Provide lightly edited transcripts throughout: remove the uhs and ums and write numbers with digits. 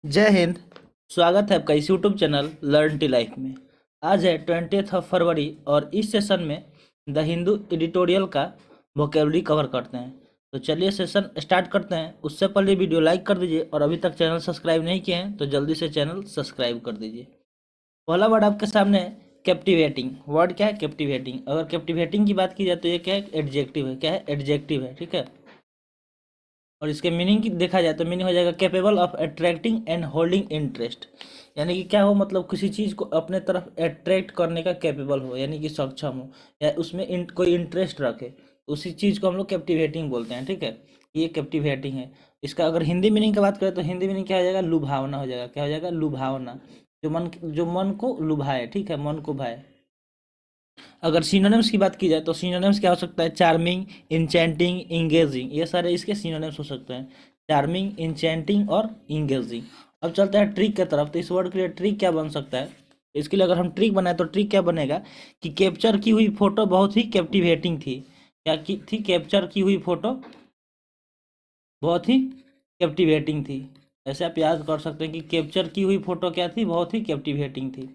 जय हिंद। स्वागत है आपका इस YouTube channel learn tea life में। आज है 20th फरवरी और इस सेशन में द हिंदू एडिटोरियल का वोकेबलरी कवर करते हैं। तो चलिए सेशन स्टार्ट करते हैं। उससे पहले वीडियो लाइक कर दीजिए और अभी तक चैनल सब्सक्राइब नहीं किए हैं तो जल्दी से चैनल सब्सक्राइब कर दीजिए। पहला वर्ड आपके सामने है कैप्टिवेटिंग। वर्ड क्या है? कैप्टिवेटिंग। अगर कैप्टिवेटिंग की बात की जाए तो ये क्या है? एडजेक्टिव है। क्या है? एडजेक्टिव है। ठीक है। और इसके मीनिंग की देखा जाए तो मीनिंग हो जाएगा capable of attracting and holding interest. यानी कि क्या हो, मतलब किसी चीज़ को अपने तरफ अट्रैक्ट करने का कैपेबल हो, यानी कि सक्षम हो या उसमें कोई इंटरेस्ट रखे, उसी चीज़ को हम लोग कैप्टिवेटिंग बोलते हैं। ठीक है, ये कैप्टिवेटिंग है। इसका अगर हिंदी मीनिंग की बात करें तो हिंदी मीनिंग क्या हो जाएगा? लुभावना हो जाएगा। क्या हो जाएगा? लुभावना। जो मन को लुभाए। ठीक है, मन को भाए। अगर सिनोनिम्स की बात की जाए तो सिनोनिम्स क्या हो सकता है? Charming, enchanting, engaging. ये सारे इसके सिनोनिम्स हो सकते हैं। चार्मिंग, इंचेंटिंग और इंगेजिंग। अब चलते हैं ट्रिक की तरफ। तो इस वर्ड के लिए ट्रिक क्या बन सकता है? इसके लिए अगर हम ट्रिक बनाए तो ट्रिक क्या बनेगा कि कैप्चर की हुई फोटो बहुत ही कैप्टिवेटिंग थी। क्या की थी? कैप्चर की हुई फोटो बहुत ही कैप्टिवेटिंग थी। ऐसे आप याद कर सकते हैं कि कैप्चर की हुई फोटो क्या थी? बहुत ही कैप्टिवेटिंग थी।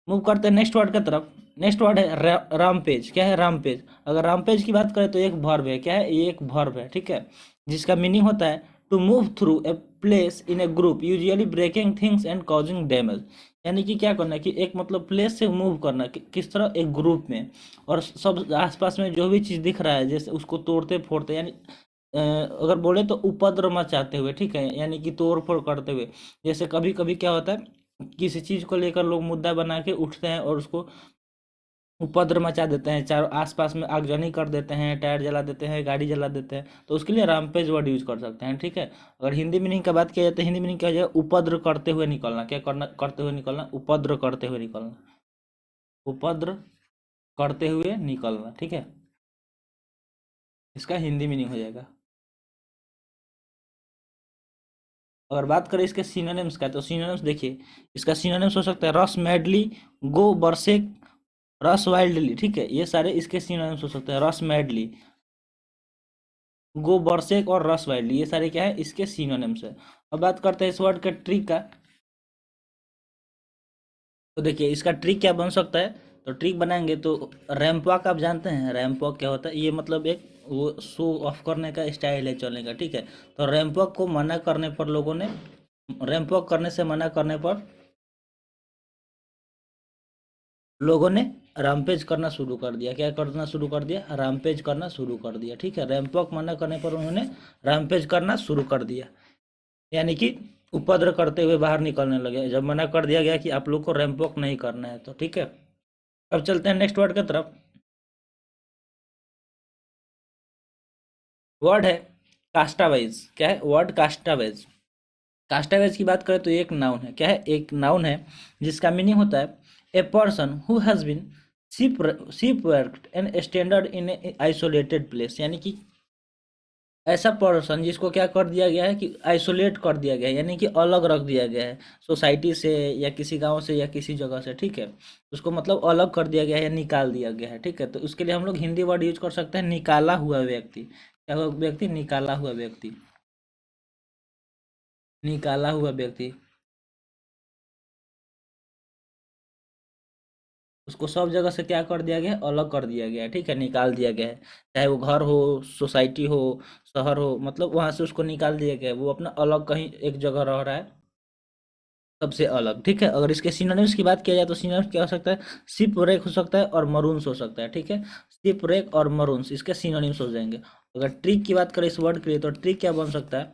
मूव करते हैं नेक्स्ट वर्ड की तरफ। नेक्स्ट वर्ड है रामपेज। क्या है? रामपेज। अगर रामपेज की बात करें तो एक वर्ब है। क्या है? ये एक वर्ब है। ठीक है, जिसका मीनिंग होता है to move through a place in a group usually breaking things and causing damage. यानी कि क्या करना है कि एक मतलब प्लेस से मूव करना किस तरह? एक ग्रुप में, और सब आसपास में जो भी चीज़ दिख रहा है जैसे उसको तोड़ते फोड़ते, यानी अगर बोले तो उपद्रव मचाते हुए। ठीक है, यानी कि तोड़ फोड़ करते हुए। जैसे कभी कभी क्या होता है, किसी चीज को लेकर लोग मुद्दा बना के उठते हैं और उसको उपद्रव मचा देते हैं, चारों आसपास में आगजनी कर देते हैं, टायर जला देते हैं, गाड़ी जला देते हैं। तो उसके लिए रामपेज वर्ड यूज कर सकते हैं। ठीक है, अगर हिंदी मीनिंग की बात किया जाए तो हिंदी मीनिंग क्या हो जाएगा? उपद्रव करते हुए निकलना। क्या करना? करते हुए निकलना। उपद्रव करते हुए निकलना। उपद्रव करते हुए निकलना। ठीक है, इसका हिंदी मीनिंग हो जाएगा। अगर बात करें इसके सिनोनिम्स का तो सिनोनिम्स देखिए, इसका सिनोनिम्स हो सकता है रस मैडली, गो बरसेक, रस वाइल्डली। ठीक है, ये सारे इसके सिनोनिम्स हो सकते हैं। रस मैडली, गो बरसेक और रस वाइल्डली, ये सारे क्या है? इसके सिनोनिम्स है। अब बात करते हैं इस वर्ड के ट्रिक का। तो देखिए इसका ट्रिक क्या बन सकता है। तो ट्रिक बनाएंगे तो रैंप वॉक, आप जानते हैं रैंप वॉक क्या होता है? ये मतलब एक वो शो ऑफ करने का स्टाइल है चलने का। ठीक है, तो रैंप वॉक को मना करने पर लोगों ने, रैंप वॉक करने से मना करने पर लोगों ने रामपेज करना शुरू कर दिया। क्या करना शुरू कर दिया? रामपेज करना शुरू कर दिया। ठीक है, रैंप वॉक मना करने पर उन्होंने रामपेज करना शुरू कर दिया, यानी कि उपद्रव करते हुए बाहर निकलने लगे जब मना कर दिया गया कि आप लोग को रैंप वॉक नहीं करना है। तो ठीक है, अब चलते हैं नेक्स्ट वर्ड की तरफ। वर्ड है कास्टावाइज। क्या है? वर्ड कास्टावाइज। कास्टावेज की बात करें तो ये एक नाउन है। क्या है? एक नाउन है जिसका मीनिंग होता है a person who has been shipwrecked and stranded in a isolated place. यानी कि ऐसा पर्सन जिसको क्या कर दिया गया है कि आइसोलेट कर दिया गया है, यानी कि अलग रख दिया गया है सोसाइटी से या किसी गांव से या किसी जगह से। ठीक है, उसको मतलब अलग कर दिया गया है या निकाल दिया गया है। ठीक है, तो उसके लिए हम लोग हिंदी वर्ड यूज कर सकते हैं निकाला हुआ व्यक्ति। क्या हुआ व्यक्ति? निकाला हुआ व्यक्ति। निकाला हुआ व्यक्ति, उसको सब जगह से क्या कर दिया गया है? अलग कर दिया गया है। ठीक है, निकाल दिया गया है। चाहे वो घर हो, सोसाइटी हो, शहर हो, मतलब वहां से उसको निकाल दिया गया है। वो अपना अलग कहीं एक जगह रह रहा है, सबसे अलग। ठीक है, अगर इसके सिनोनिम्स की बात किया जाए तो सिनोनिम्स क्या हो सकता है? शिप रेक हो सकता है और मरून्स हो सकता है। ठीक है, शिप रेक और मरून्स इसके सिनोनिम्स हो जाएंगे। अगर ट्रिक की बात करें इस वर्ड के लिए तो ट्रिक क्या बन सकता है?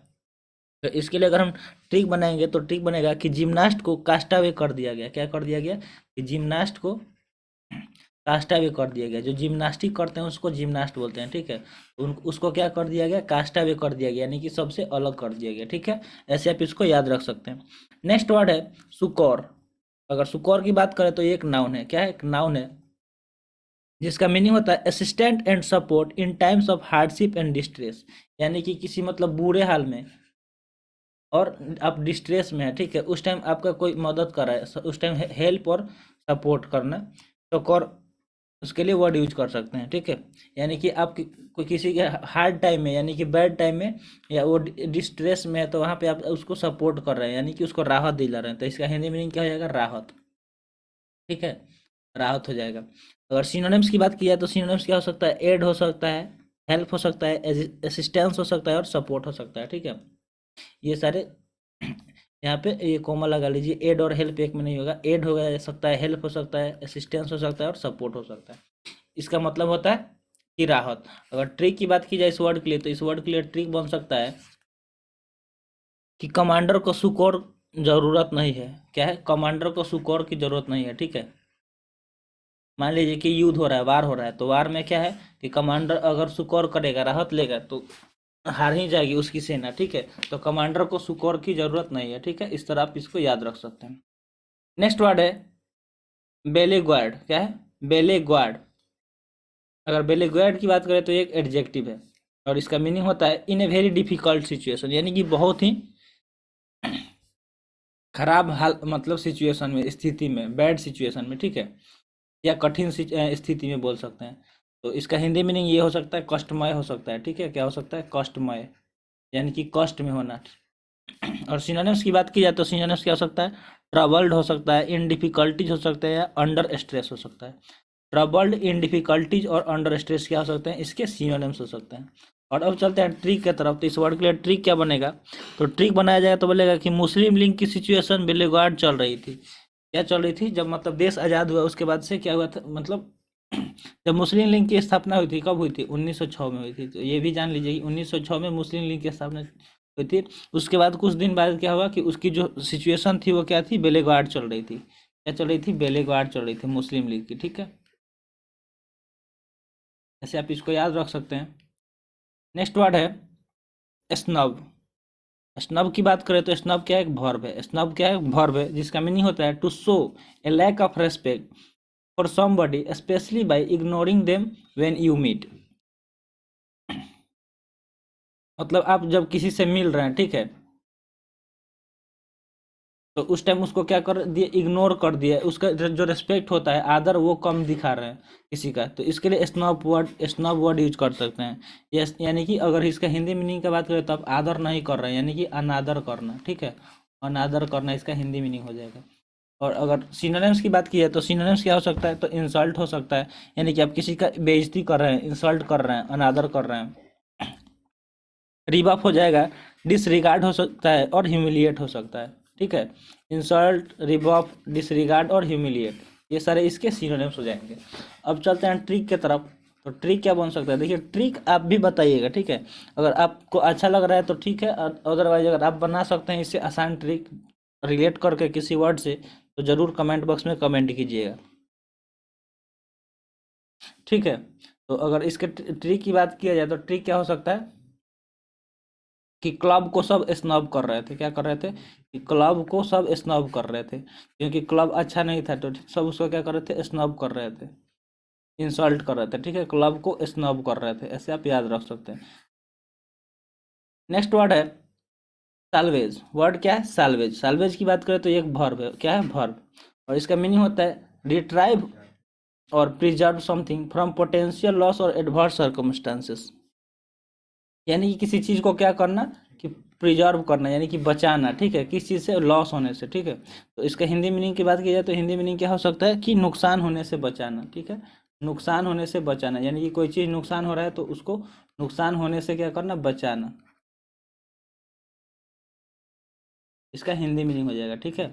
तो इसके लिए अगर हम ट्रिक बनाएंगे तो ट्रिक बनेगा कि जिम्नास्ट को कास्टावे कर दिया गया। क्या कर दिया गया? कि जिम्नास्ट को कास्टा वे कर दिया गया। जो जिम्नास्टिक करते हैं उसको जिम्नास्ट बोलते हैं। ठीक है, उन उसको क्या कर दिया गया? कास्टा वे कर दिया गया, यानी कि सबसे अलग कर दिया गया। ठीक है, ऐसे आप इसको याद रख सकते हैं। नेक्स्ट वर्ड है सुकौर। अगर सुकौर की बात करें तो ये एक नाउन है। क्या है? एक नाउन है जिसका मीनिंग होता है assistant and support in times of hardship and distress. यानी कि किसी मतलब बुरे हाल में और आप डिस्ट्रेस में है। ठीक है, उस टाइम आपका कोई मदद कर रहा है, उस टाइम हेल्प और सपोर्ट करना। सुकौर उसके लिए वर्ड यूज कर सकते हैं, ठीक है। यानी कि आप कोई किसी के हार्ड टाइम में यानी कि बैड टाइम में या वो डिस्ट्रेस में है तो वहाँ पे आप उसको सपोर्ट कर रहे हैं, यानी कि उसको राहत दिला रहे हैं, तो इसका हिंदी मीनिंग क्या हो जाएगा? राहत, ठीक है, राहत हो जाएगा। अगर सिनोनिम्स की बात की जाए तो सिनोनिम्स क्या हो सकता है? एड हो सकता है, हेल्प हो सकता है, असिस्टेंस हो सकता है और सपोर्ट हो सकता है, ठीक है। ये सारे यहाँ पे ये कोमा लगा लीजिए, एड और हेल्प एक में नहीं होगा, एड हो सकता है, हेल्प हो सकता है, असिस्टेंस हो सकता है और सपोर्ट हो सकता है। इसका मतलब होता है कि राहत। अगर ट्रिक की बात की जाए इस वर्ड के लिए तो इस वर्ड के लिए ट्रिक बन सकता है कि कमांडर को सुकोर जरूरत नहीं है। क्या है? कमांडर को सुकोर की जरूरत नहीं है, ठीक है। मान लीजिए कि युद्ध हो रहा है, वार हो रहा है, तो वार में क्या है कि कमांडर अगर सुकोर करेगा, राहत लेगा, तो हार ही जाएगी उसकी सेना, ठीक है। तो कमांडर को सुकोर की जरूरत नहीं है, ठीक है। इस तरह आप इसको याद रख सकते हैं। नेक्स्ट वर्ड है बेलेगार्ड। क्या है? बेलेगार्ड। अगर बेलेगार्ड की बात करें तो एक एडजेक्टिव है और इसका मीनिंग होता है इन ए वेरी डिफिकल्ट सिचुएशन, यानी कि बहुत ही खराब हाल, मतलब सिचुएशन में, स्थिति में, बैड सिचुएशन में, ठीक है, या कठिन स्थिति में बोल सकते हैं। तो इसका हिंदी मीनिंग ये हो सकता है कष्टमय हो सकता है, ठीक है। क्या हो सकता है? कष्टमय, यानी कि कष्ट में होना। और सिनोनिम्स की बात की जाए तो सिनोनिम्स क्या हो सकता है? ट्रबल्ड हो सकता है, इन डिफिकल्टीज हो सकता है, या अंडर स्ट्रेस हो सकता है। ट्रबल्ड, इन डिफिकल्टीज और अंडर स्ट्रेस क्या हो सकते हैं? इसके सिनोनिम्स हो सकते हैं। और अब चलते हैं ट्रिक की तरफ। तो इस वर्ड के लिए ट्रिक क्या बनेगा? तो ट्रिक बनाया जाएगा तो बोलेगा कि मुस्लिम लीग की सिचुएशन बेलेगार्ड चल रही थी। क्या चल रही थी? जब मतलब देश आज़ाद हुआ उसके बाद से क्या हुआ था, मतलब जब मुस्लिम लीग की स्थापना हुई थी, कब हुई थी? 1906 में हुई थी। तो ये भी जान लीजिए कि 1906 में मुस्लिम लीग की स्थापना हुई थी। उसके बाद कुछ दिन बाद क्या हुआ कि उसकी जो सिचुएशन थी वो क्या थी? बेलेगार्ड चल रही थी। क्या चल रही थी? बेलेगार्ड चल रही थी मुस्लिम लीग की, ठीक है। ऐसे आप इसको याद रख सकते हैं। नेक्स्ट वर्ड है स्नब। स्नब की बात करें तो स्नब क्या है? एक वर्ब है। स्नब क्या है? वर्ब है जिसका मीनिंग होता है to show a lack of respect for somebody especially by ignoring them when you meet. मतलब आप जब किसी से मिल रहे हैं, ठीक है, तो उस टाइम उसको क्या कर दिए? इग्नोर कर दिया। उसका जो रिस्पेक्ट होता है, आदर, वो कम दिखा रहे हैं किसी का, तो इसके लिए स्नब वर्ड यूज कर सकते हैं। यस, यानी कि अगर इसका हिंदी मीनिंग की बात करें तो आप आदर नहीं कर रहे हैं, यानी कि अनादर करना, ठीक है। अनादर करना इसका हिंदी मीनिंग हो जाएगा। और अगर सिनोनिम्स की बात की है तो सिनोनिम्स क्या हो सकता है? तो इंसल्ट हो सकता है, यानी कि आप किसी का बेइज्जती कर रहे हैं, इंसल्ट कर रहे हैं, अनादर कर रहे हैं। रिबफ हो जाएगा, डिसरिगार्ड हो सकता है और ह्यूमिलिएट हो सकता है, ठीक है। इंसल्ट, रिबफ, डिसरिगार्ड और ह्यूमिलिएट, ये सारे इसके सिनोनिम्स हो जाएंगे। अब चलते हैं ट्रिक के तरफ। तो ट्रिक क्या बन सकता है? देखिए, ट्रिक आप भी बताइएगा, ठीक है। अगर आपको अच्छा लग रहा है तो ठीक है, अदरवाइज अगर आप बना सकते हैं इससे आसान ट्रिक रिलेट करके किसी वर्ड से, तो ज़रूर कमेंट बॉक्स में कमेंट कीजिएगा, ठीक है। तो अगर इसके ट्रिक की बात किया जाए तो ट्रिक क्या हो सकता है कि क्लब को सब स्नब कर रहे थे। क्या कर रहे थे? कि क्लब को सब स्नब कर रहे थे, क्योंकि क्लब अच्छा नहीं था, तो सब उसको क्या कर रहे थे? स्नब कर रहे थे, इंसल्ट कर रहे थे, ठीक है। क्लब को स्नब कर रहे थे, ऐसे आप याद रख सकते हैं। नेक्स्ट वर्ड है साल्वेज। वर्ड क्या है? साल्वेज। साल्वेज की बात करें तो एक वर्ब है। क्या है? वर्ब। और इसका मीनिंग होता है रिट्राइव और preserve something from potential loss और एडवर्स सर्कमस्टांसेस। यानी कि किसी चीज़ को क्या करना कि प्रिजर्व करना, यानी कि बचाना, ठीक है, किस चीज़ से? लॉस होने से, ठीक है। तो इसका हिंदी मीनिंग की बात की जाए तो हिंदी मीनिंग क्या हो सकता है कि नुकसान होने से बचाना, ठीक है। नुकसान होने से बचाना, यानी कि कोई चीज़ नुकसान हो रहा है तो उसको नुकसान होने से क्या करना? बचाना। इसका हिंदी मीनिंग हो जाएगा, ठीक है।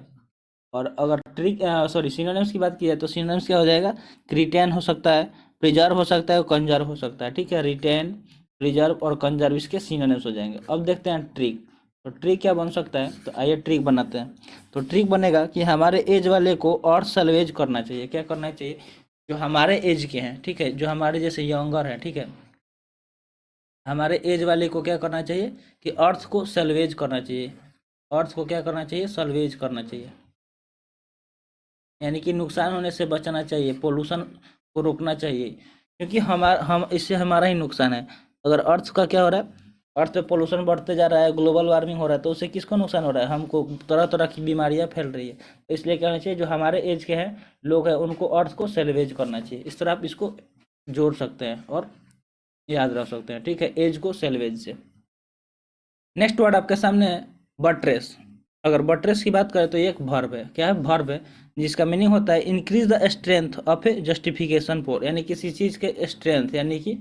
और अगर ट्रिक सॉरी सिनोनिम्स की बात की जाए तो सिनोनिम्स क्या हो जाएगा? रिटेन हो सकता है, प्रिजर्व हो सकता है और कंजर्व हो सकता है, ठीक है। रिटेन, प्रिजर्व और कंजर्व इसके सिनोनिम्स हो जाएंगे। अब देखते हैं ट्रिक। तो ट्रिक क्या बन सकता है? तो आइए ट्रिक बनाते हैं। तो ट्रिक बनेगा कि हमारे एज वाले को और सल्वेज करना चाहिए। क्या करना चाहिए? जो हमारे एज के हैं, ठीक है, जो हमारे जैसे यंगर है, ठीक है, हमारे एज वाले को क्या करना चाहिए कि अर्थ को सल्वेज करना चाहिए। अर्थ को क्या करना चाहिए? सल्वेज करना चाहिए, यानी कि नुकसान होने से बचना चाहिए, पोल्यूशन को रोकना चाहिए, क्योंकि हम इससे हमारा ही नुकसान है। अगर अर्थ का क्या हो रहा है? अर्थ पे पोल्यूशन बढ़ते जा रहा है, ग्लोबल वार्मिंग हो रहा है, तो उससे किसको नुकसान हो रहा है? हमको तरह तरह की बीमारियां फैल रही है। तो इसलिए क्या होना चाहिए, जो हमारे एज के हैं लोग हैं उनको अर्थ को सेलिब्रेट करना चाहिए। इस तरह आप इसको जोड़ सकते हैं और याद रख सकते हैं, ठीक है, एज को सेल्वेज से। नेक्स्ट वर्ड आपके सामने है बट्रेस। अगर बट्रेस की बात करें तो ये एक वर्ब है। क्या है? वर्ब है, जिसका मीनिंग होता है increase the strength of A justification for, यानी किसी चीज़ के स्ट्रेंथ यानी कि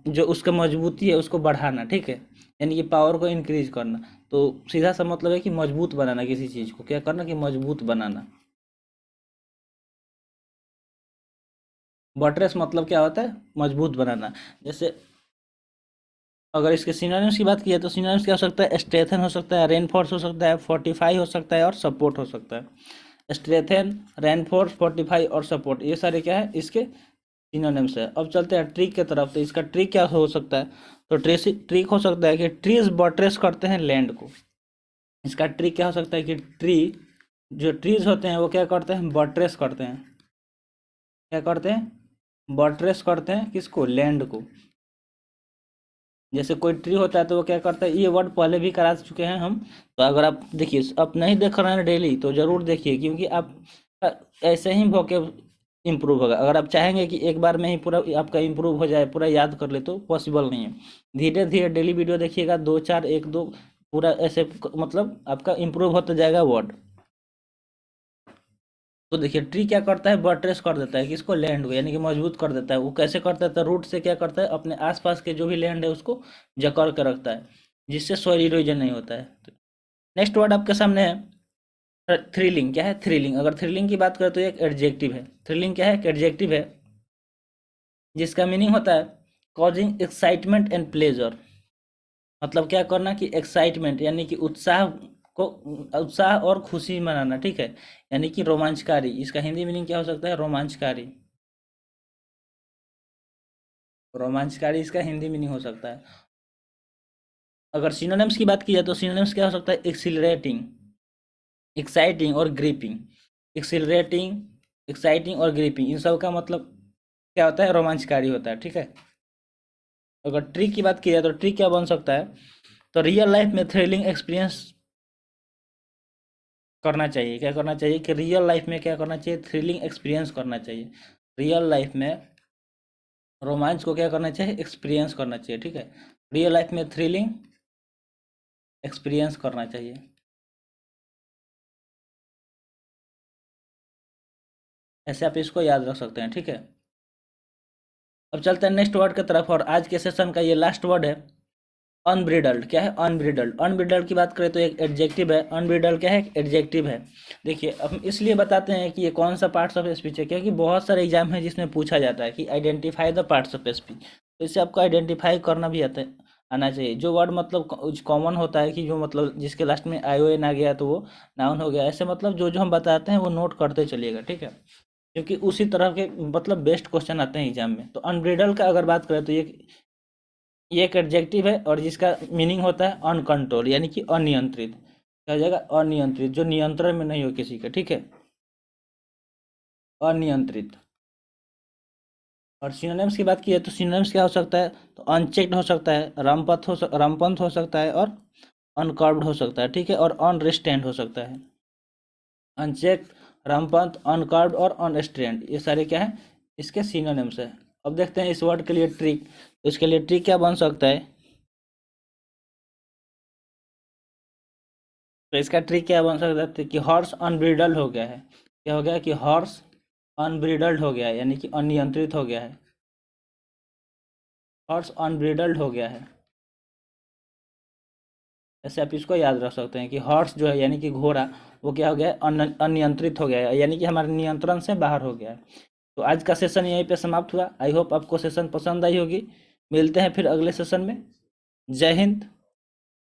जो उसका मजबूती है उसको बढ़ाना, ठीक है, यानी कि पावर को इंक्रीज करना। तो सीधा सा मतलब है कि मजबूत बनाना, किसी चीज़ को क्या करना कि मजबूत बनाना। बट्रेस मतलब क्या होता है? मजबूत बनाना। जैसे अगर इसके सिनोनिम्स की बात की जाए तो सिनोनिम्स क्या हो सकता है? स्ट्रेथन हो सकता है, रेनफोर्स हो सकता है, फोर्टिफाई हो सकता है और सपोर्ट हो सकता है। स्ट्रेथन, रेनफोर्स, फोर्टिफाई और सपोर्ट, ये सारे क्या है? इसके सिनोनिम्स है। अब चलते हैं ट्रिक के तरफ। तो इसका ट्रिक क्या हो सकता है? तो ट्रिक हो सकता है कि ट्रीज बट्रेस करते हैं लैंड को। इसका ट्रिक क्या हो सकता है कि जो ट्रीज होते हैं वो क्या करते हैं? बट्रेस करते हैं। क्या करते हैं? बट्रेस करते हैं किसको? लैंड को। जैसे कोई ट्री होता है तो वो क्या करता है, ये वर्ड पहले भी करा चुके हैं हम। तो अगर आप देखिए, आप नहीं देख रहे हैं डेली तो ज़रूर देखिए, क्योंकि आप ऐसे ही वोकेब इम्प्रूव होगा। अगर आप चाहेंगे कि एक बार में ही पूरा आपका इम्प्रूव हो जाए, पूरा याद कर ले, तो पॉसिबल नहीं है। धीरे धीरे डेली वीडियो देखिएगा, 2 4 1 2 पूरा ऐसे मतलब आपका इम्प्रूव होता जाएगा वर्ड। तो देखिए ट्री क्या करता है? बट्रेस कर देता है किसको? लैंड को, यानी कि मजबूत कर देता है। वो कैसे करता है? तो रूट से क्या करता है? अपने आसपास के जो भी लैंड है उसको जकड़ के रखता है, जिससे सॉइल इरोजन नहीं होता है। नेक्स्ट वर्ड आपके सामने है थ्रिलिंग। क्या है? थ्रिलिंग। अगर थ्रिलिंग की बात करें तो एक एडजेक्टिव है। थ्रिलिंग क्या है? एक एडजेक्टिव है, जिसका मीनिंग होता है कॉजिंग एक्साइटमेंट एंड प्लेजर। मतलब क्या करना कि एक्साइटमेंट यानी कि उत्साह और खुशी मनाना, ठीक है, यानी कि रोमांचकारी। इसका हिंदी मीनिंग क्या हो सकता है? रोमांचकारी। रोमांचकारी इसका हिंदी मीनिंग हो सकता है। अगर सिनोनिम्स की बात की जाए तो सिनोनिम्स क्या हो सकता है? एक्सिलरेटिंग, एक्साइटिंग और ग्रिपिंग। एक्सिलरेटिंग, एक्साइटिंग और ग्रिपिंग, इन सब का मतलब क्या होता है? रोमांचकारी होता है, ठीक है। अगर ट्रिक की बात की जाए तो ट्रिक क्या बन सकता है? तो रियल लाइफ में थ्रिलिंग एक्सपीरियंस करना चाहिए। क्या करना चाहिए? कि रियल लाइफ में क्या करना चाहिए? थ्रिलिंग एक्सपीरियंस करना चाहिए। रियल लाइफ में रोमांच को क्या करना चाहिए? एक्सपीरियंस करना चाहिए, ठीक है। रियल लाइफ में थ्रिलिंग एक्सपीरियंस करना चाहिए। ऐसे आप इसको याद रख सकते हैं, ठीक है। अब चलते हैं नेक्स्ट वर्ड की तरफ, और आज के सेशन का ये लास्ट वर्ड है अनब्रिडल्ड। क्या है? अनब्रिडल्ड। अनब्रिडल्ड की बात करें तो एक एडजेक्टिव है। अनब्रिडल्ड क्या है? एक एडजेक्टिव है। देखिए हम इसलिए बताते हैं कि ये कौन सा पार्ट्स ऑफ स्पीच है, क्योंकि बहुत सारे एग्जाम है जिसमें पूछा जाता है कि identify the parts of speech. तो इससे आपको आइडेंटिफाई करना भी आना चाहिए। जो वर्ड मतलब कॉमन होता है कि जो मतलब जिसके लास्ट में ION आ गया तो वो नाउन हो गया, ऐसे मतलब जो जो हम बताते हैं वो नोट करते चलिएगा, ठीक है, क्योंकि उसी तरह के मतलब बेस्ट क्वेश्चन आते हैं एग्जाम में। तो अनब्रिडल का अगर बात करें तो ये एक एडजेक्टिव है, और जिसका मीनिंग होता है अनकंट्रोल, यानी कि अनियंत्रित। क्या हो जाएगा? अनियंत्रित, जो नियंत्रण में नहीं हो किसी का, ठीक है, अनियंत्रित। और सिनोनिम्स की बात की है तो सिनोनिम्स क्या हो सकता है? तो अनचेक्ड हो सकता है, रामपंथ हो सकता है, और अनकर्व्ड हो सकता है, ठीक है, और अनरिस्ट्रेंड हो सकता है। अनचेक्ड, रामपंथ, अनकर्व्ड और अनरिस्ट्रेंड, ये सारे क्या है? इसके सिनोनिम्स है। अब देखते हैं इस वर्ड के लिए ट्रिक। तो इसके लिए ट्रिक क्या बन सकता है? तो इसका ट्रिक क्या बन सकता है कि हॉर्स अनब्रिडल हो गया है। क्या हो गया? कि हॉर्स अनब्रिडल्ड हो गया है, यानी कि अनियंत्रित हो गया है। हॉर्स अनब्रिडल्ड हो गया है। ऐसे आप इसको याद रख सकते हैं कि हॉर्स जो है यानी कि घोड़ा, वो क्या हो गया है? अनियंत्रित हो गया है, यानी कि हमारे नियंत्रण से बाहर हो गया है। तो आज का सेशन यहीं पे समाप्त हुआ। आई होप आपको सेशन पसंद आई होगी। मिलते हैं फिर अगले सेशन में। जय हिंद।